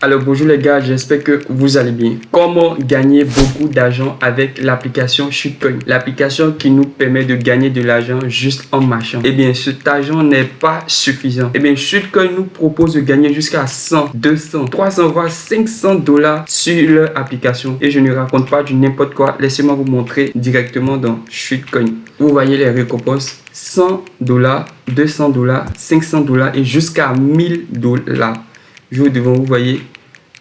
Alors bonjour les gars, j'espère que vous allez bien. Comment gagner beaucoup d'argent avec l'application Shitcoin? L'application qui nous permet de gagner de l'argent juste en marchant. Eh bien, cet argent n'est pas suffisant. Eh bien, Shitcoin nous propose de gagner jusqu'à 100, 200, 300 voire 500 dollars sur leur application. Et je ne raconte pas du n'importe quoi. Laissez-moi vous montrer directement dans Shitcoin. Vous voyez les récompenses. 100 dollars, 200 dollars, 500 dollars et jusqu'à 1000 dollars. Je devant vous voyez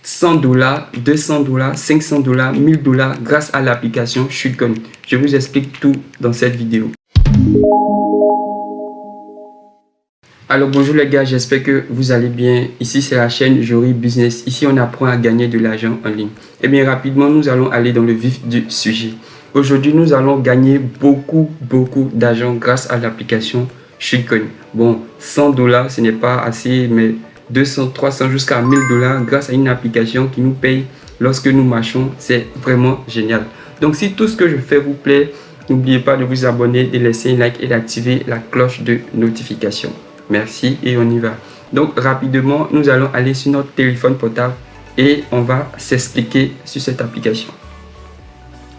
100 dollars, 200 dollars, 500 dollars, 1000 dollars grâce à l'application Shitcoin. Je vous explique tout dans cette vidéo. Alors bonjour les gars, j'espère que vous allez bien. Ici c'est la chaîne Jory Business. Ici on apprend à gagner de l'argent en ligne. Et bien rapidement nous allons aller dans le vif du sujet. Aujourd'hui nous allons gagner beaucoup d'argent grâce à l'application Shitcoin. Bon, 100 dollars ce n'est pas assez, mais 200, 300 jusqu'à 1000 dollars grâce à une application qui nous paye lorsque nous marchons. C'est vraiment génial. Donc si tout ce que je fais vous plaît, n'oubliez pas de vous abonner, de laisser un like et d'activer la cloche de notification. Merci et on y va. Donc rapidement, nous allons aller sur notre téléphone portable et on va s'expliquer sur cette application.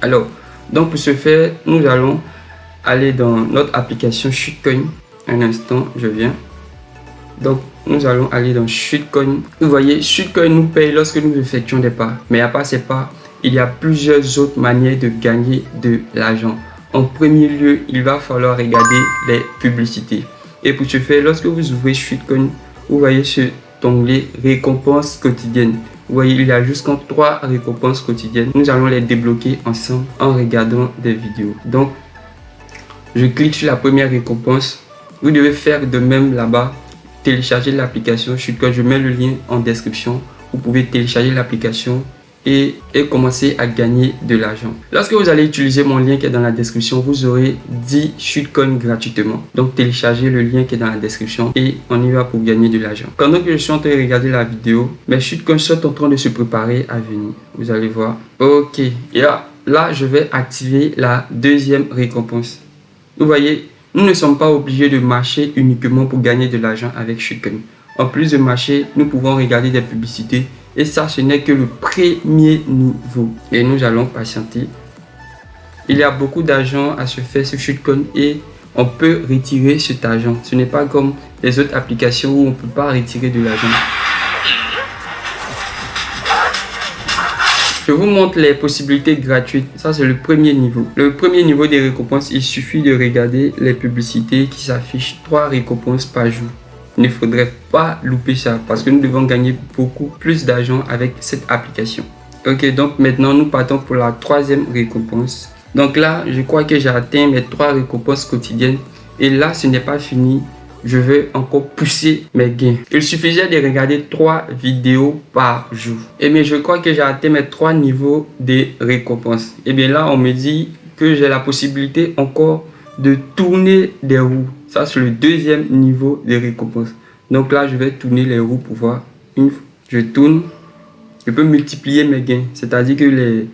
Alors, donc pour ce faire, nous allons aller dans notre application Shitcoin. Un instant, je viens. Donc, nous allons aller dans Shitcoin. Vous voyez, Shitcoin nous paye lorsque nous effectuons des pas. Mais à part ces pas, il y a plusieurs autres manières de gagner de l'argent. En premier lieu, il va falloir regarder les publicités. Et pour ce faire, lorsque vous ouvrez Shitcoin, vous voyez cet onglet récompenses quotidiennes. Vous voyez, il y a jusqu'à 3 récompenses quotidiennes. Nous allons les débloquer ensemble en regardant des vidéos. Donc, je clique sur la première récompense. Vous devez faire de même là-bas. Télécharger l'application Shitcoin, je mets le lien en description. Vous pouvez télécharger l'application et commencer à gagner de l'argent. Lorsque vous allez utiliser mon lien qui est dans la description, vous aurez 10 Shitcoin gratuitement. Donc téléchargez le lien qui est dans la description et on y va pour gagner de l'argent. Pendant que je suis en train de regarder la vidéo, mes Shitcoins sont en train de se préparer à venir. Vous allez voir. Ok, et là je vais activer la deuxième récompense. Vous voyez, nous ne sommes pas obligés de marcher uniquement pour gagner de l'argent avec Shitcoin. En plus de marcher, nous pouvons regarder des publicités et ça, ce n'est que le premier niveau. Et nous allons patienter. Il y a beaucoup d'argent à se faire sur Shitcoin et on peut retirer cet argent. Ce n'est pas comme les autres applications où on ne peut pas retirer de l'argent. Je vous montre les possibilités gratuites. Ça, c'est le premier niveau. Le premier niveau des récompenses, il suffit de regarder les publicités qui s'affichent. 3 récompenses par jour. Il ne faudrait pas louper ça parce que nous devons gagner beaucoup plus d'argent avec cette application. Ok, donc maintenant, nous partons pour la troisième récompense. Donc là, je crois que j'ai atteint mes 3 récompenses quotidiennes. Et là, ce n'est pas fini. Je vais encore pousser mes gains. Il suffisait de regarder 3 vidéos par jour. Et bien, je crois que j'ai atteint mes 3 niveaux de récompenses. Et bien là, on me dit que j'ai la possibilité encore de tourner des roues. Ça, c'est le deuxième niveau de récompense. Donc là, je vais tourner les roues pour voir. Je tourne. Je peux multiplier mes gains. C'est-à-dire que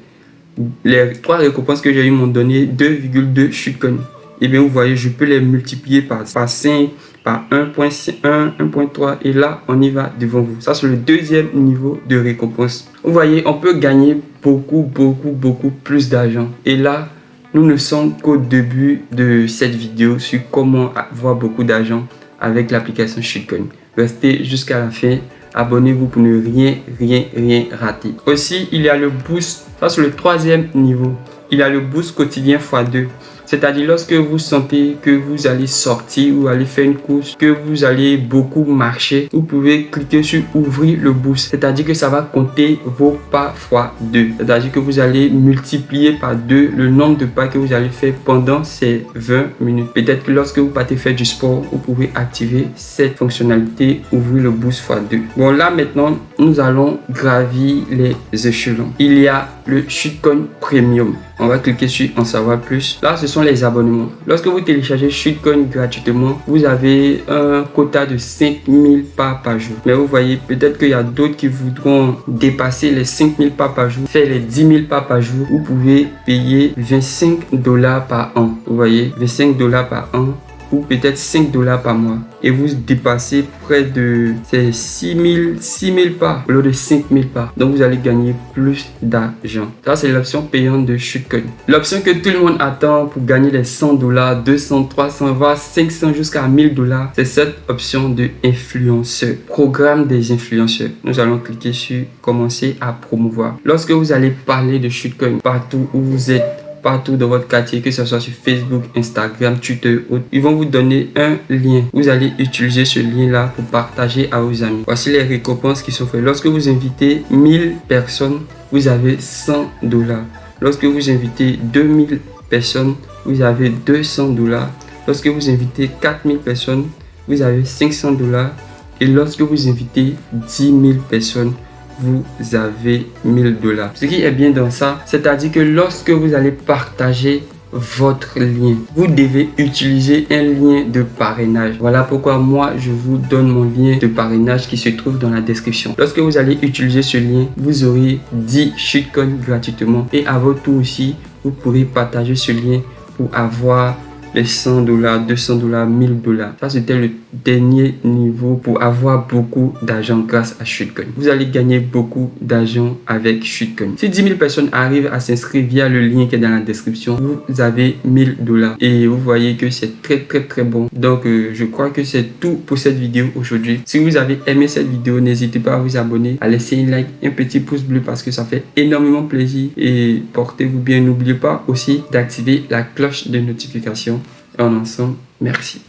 les 3 récompenses que j'ai eues m'ont donné 2,2 Shitcoin. Et bien, vous voyez, je peux les multiplier par 5, par 1.1, 1.3 et là, on y va devant vous. Ça, c'est le deuxième niveau de récompense. Vous voyez, on peut gagner beaucoup plus d'argent. Et là, nous ne sommes qu'au début de cette vidéo sur comment avoir beaucoup d'argent avec l'application Shitcoin. Restez jusqu'à la fin. Abonnez-vous pour ne rien rater. Aussi, il y a le boost. Ça, c'est le troisième niveau. Il y a le boost quotidien x2. C'est-à-dire lorsque vous sentez que vous allez sortir ou aller faire une course, que vous allez beaucoup marcher, vous pouvez cliquer sur ouvrir le boost. C'est-à-dire que ça va compter vos pas x2. C'est-à-dire que vous allez multiplier par 2 le nombre de pas que vous allez faire pendant ces 20 minutes. Peut-être que lorsque vous partez faire du sport, vous pouvez activer cette fonctionnalité ouvrir le boost x2. Bon, là maintenant, nous allons gravir les échelons. Il y a le Shitcoin Premium. On va cliquer sur en savoir plus. Là, ce sont les abonnements. Lorsque vous téléchargez Shitcoin gratuitement, vous avez un quota de 5000 pas par jour. Mais vous voyez, peut-être qu'il y a d'autres qui voudront dépasser les 5000 pas par jour, faire les 10 000 pas par jour. Vous pouvez payer 25 $ par an. Vous voyez, 25 $ par an. ou peut-être 5 dollars par mois et vous dépassez près de 6 000 pas au lieu de 5 000 pas. Donc vous allez gagner plus d'argent. Ça, c'est l'option payante de Shootcoin. L'option que tout le monde attend pour gagner les 100 dollars, 200, 300, voire 500 jusqu'à 1000 dollars, c'est cette option de influenceur. Programme des influenceurs. Nous allons cliquer sur commencer à promouvoir. Lorsque vous allez parler de Shootcoin partout où vous êtes, partout dans votre quartier, que ce soit sur Facebook, Instagram, Twitter, ils vont vous donner un lien. Vous allez utiliser ce lien-là pour partager à vos amis. Voici les récompenses qui sont faites. Lorsque vous invitez 1000 personnes, vous avez 100 dollars. Lorsque vous invitez 2000 personnes, vous avez 200 dollars. Lorsque vous invitez 4000 personnes, vous avez 500 dollars. Et lorsque vous invitez 10 000 personnes, vous avez 1000 dollars. Ce qui est bien dans ça, c'est-à-dire que lorsque vous allez partager votre lien, vous devez utiliser un lien de parrainage. Voilà pourquoi moi je vous donne mon lien de parrainage qui se trouve dans la description. Lorsque vous allez utiliser ce lien, vous aurez 10 shitcoins gratuitement et à votre tour aussi, vous pourrez partager ce lien pour avoir les 100 dollars, 200 dollars, 1000 dollars. Ça, c'était le dernier niveau pour avoir beaucoup d'argent grâce à Shootcoin. Vous allez gagner beaucoup d'argent avec Shootcoin. Si 10 000 personnes arrivent à s'inscrire via le lien qui est dans la description, vous avez 1000 dollars. Et vous voyez que c'est très bon. Donc, je crois que c'est tout pour cette vidéo aujourd'hui. Si vous avez aimé cette vidéo, n'hésitez pas à vous abonner, à laisser un like, un petit pouce bleu parce que ça fait énormément plaisir. Et portez-vous bien. N'oubliez pas aussi d'activer la cloche de notification. En ensemble, merci.